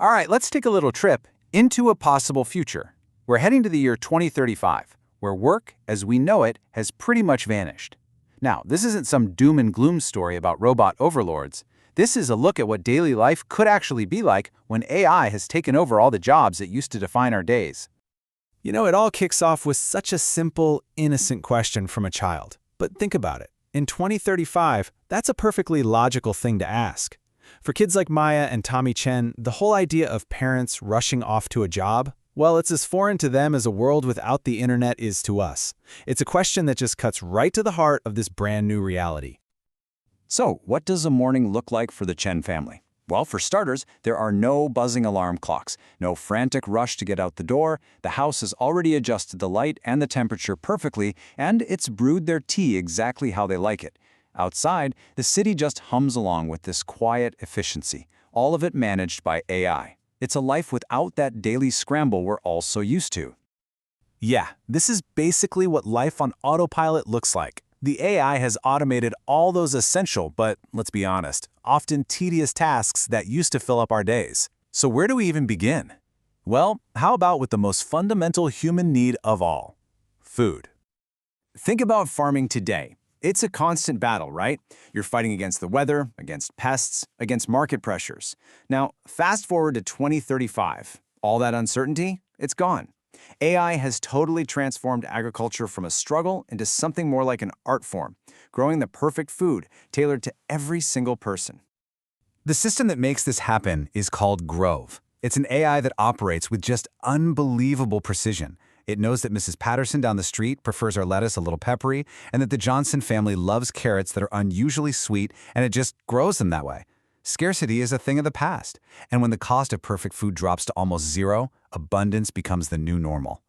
All right, let's take a little trip into a possible future. We're heading to the year 2035, where work, as we know it, has pretty much vanished. Now, this isn't some doom and gloom story about robot overlords. This is a look at what daily life could actually be like when AI has taken over all the jobs that used to define our days. You know, it all kicks off with such a simple, innocent question from a child. But think about it. In 2035, that's a perfectly logical thing to ask. For kids like Maya and Tommy Chen, the whole idea of parents rushing off to a job, well, it's as foreign to them as a world without the internet is to us. It's a question that just cuts right to the heart of this brand new reality. So, what does a morning look like for the Chen family? Well, for starters, there are no buzzing alarm clocks, no frantic rush to get out the door. The house has already adjusted the light and the temperature perfectly, and it's brewed their tea exactly how they like it. Outside, the city just hums along with this quiet efficiency, all of it managed by AI. It's a life without that daily scramble we're all so used to. Yeah, this is basically what life on autopilot looks like. The AI has automated all those essential, but let's be honest, often tedious tasks that used to fill up our days. So where do we even begin? Well, how about with the most fundamental human need of all? Food. Think about farming today. It's a constant battle, right? You're fighting against the weather, against pests, against market pressures. Now, fast forward to 2035. All that uncertainty, it's gone. AI has totally transformed agriculture from a struggle into something more like an art form, growing the perfect food tailored to every single person. The system that makes this happen is called Grove. It's an AI that operates with just unbelievable precision. It knows that Mrs. Patterson down the street prefers our lettuce a little peppery, and that the Johnson family loves carrots that are unusually sweet, and it just grows them that way. Scarcity is a thing of the past, and when the cost of perfect food drops to almost zero, abundance becomes the new normal.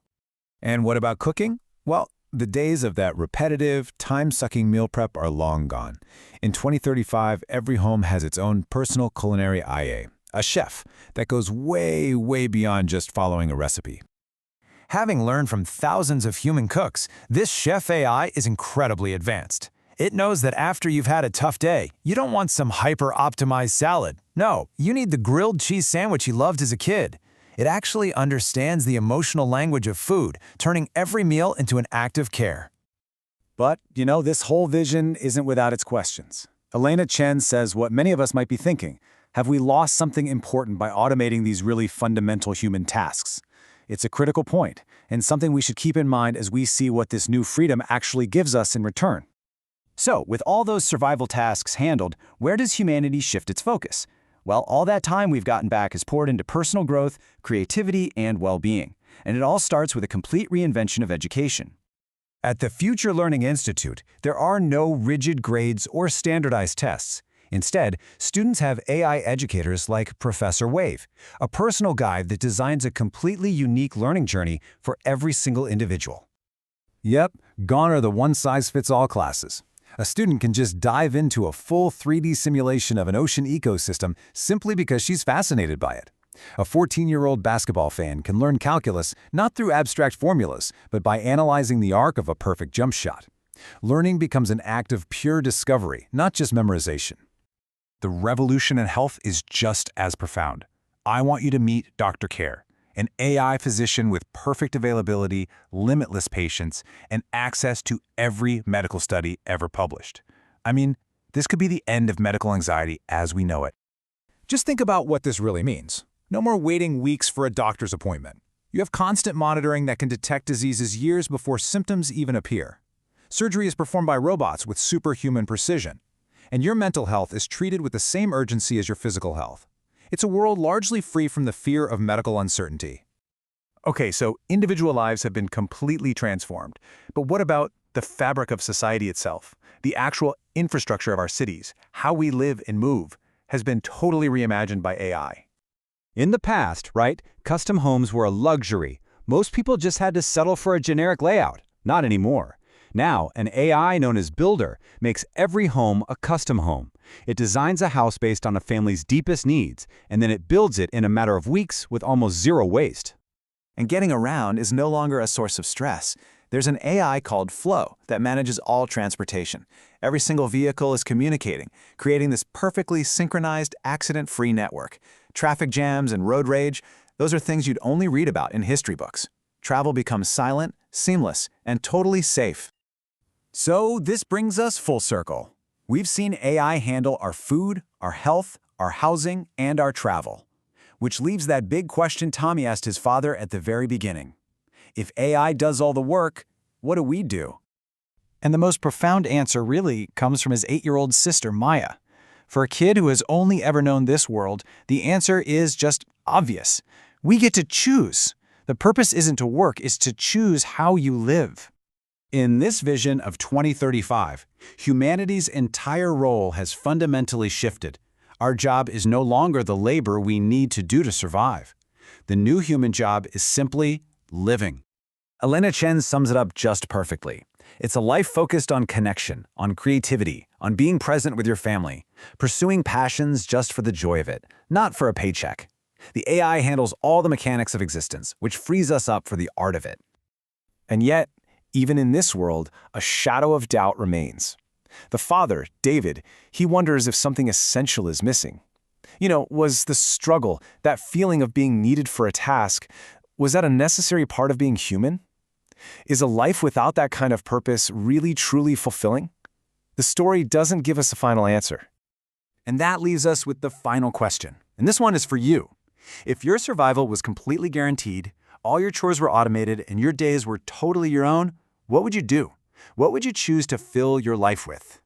And what about cooking? Well, the days of that repetitive, time-sucking meal prep are long gone. In 2035, every home has its own personal culinary IA, a chef that goes way, way beyond just following a recipe. Having learned from thousands of human cooks, this chef AI is incredibly advanced. It knows that after you've had a tough day, you don't want some hyper-optimized salad. No, you need the grilled cheese sandwich you loved as a kid. It actually understands the emotional language of food, turning every meal into an act of care. But, you know, this whole vision isn't without its questions. Elena Chen says what many of us might be thinking. Have we lost something important by automating these really fundamental human tasks? It's a critical point, and something we should keep in mind as we see what this new freedom actually gives us in return. So, with all those survival tasks handled, where does humanity shift its focus? Well, all that time we've gotten back is poured into personal growth, creativity, and well-being. And it all starts with a complete reinvention of education. At the Future Learning Institute, there are no rigid grades or standardized tests. Instead, students have AI educators like Professor Wave, a personal guide that designs a completely unique learning journey for every single individual. Yep, gone are the one-size-fits-all classes. A student can just dive into a full 3D simulation of an ocean ecosystem simply because she's fascinated by it. A 14-year-old basketball fan can learn calculus not through abstract formulas, but by analyzing the arc of a perfect jump shot. Learning becomes an act of pure discovery, not just memorization. The revolution in health is just as profound. I want you to meet Dr. Care, an AI physician with perfect availability, limitless patience, and access to every medical study ever published. I mean, this could be the end of medical anxiety as we know it. Just think about what this really means. No more waiting weeks for a doctor's appointment. You have constant monitoring that can detect diseases years before symptoms even appear. Surgery is performed by robots with superhuman precision. And your mental health is treated with the same urgency as your physical health. It's a world largely free from the fear of medical uncertainty. Okay, so individual lives have been completely transformed. But what about the fabric of society itself? The actual infrastructure of our cities, how we live and move, has been totally reimagined by AI. In the past, right, custom homes were a luxury. Most people just had to settle for a generic layout. Not anymore. Now, an AI known as Builder makes every home a custom home. It designs a house based on a family's deepest needs, and then it builds it in a matter of weeks with almost zero waste. And getting around is no longer a source of stress. There's an AI called Flow that manages all transportation. Every single vehicle is communicating, creating this perfectly synchronized, accident-free network. Traffic jams and road rage, those are things you'd only read about in history books. Travel becomes silent, seamless, and totally safe. So this brings us full circle. We've seen AI handle our food, our health, our housing, and our travel. Which leaves that big question Tommy asked his father at the very beginning. If AI does all the work, what do we do? And the most profound answer really comes from his 8-year-old sister, Maya. For a kid who has only ever known this world, the answer is just obvious. We get to choose. The purpose isn't to work, it's to choose how you live. In this vision of 2035, humanity's entire role has fundamentally shifted. Our job is no longer the labor we need to do to survive. The new human job is simply living. Elena Chen sums it up just perfectly. It's a life focused on connection, on creativity, on being present with your family, pursuing passions just for the joy of it, not for a paycheck. The AI handles all the mechanics of existence, which frees us up for the art of it. And yet, even in this world, a shadow of doubt remains. The father, David, he wonders if something essential is missing. Was the struggle, that feeling of being needed for a task, was that a necessary part of being human? Is a life without that kind of purpose really truly fulfilling? The story doesn't give us a final answer. And that leaves us with the final question. And this one is for you. If your survival was completely guaranteed, all your chores were automated, and your days were totally your own, what would you do? What would you choose to fill your life with?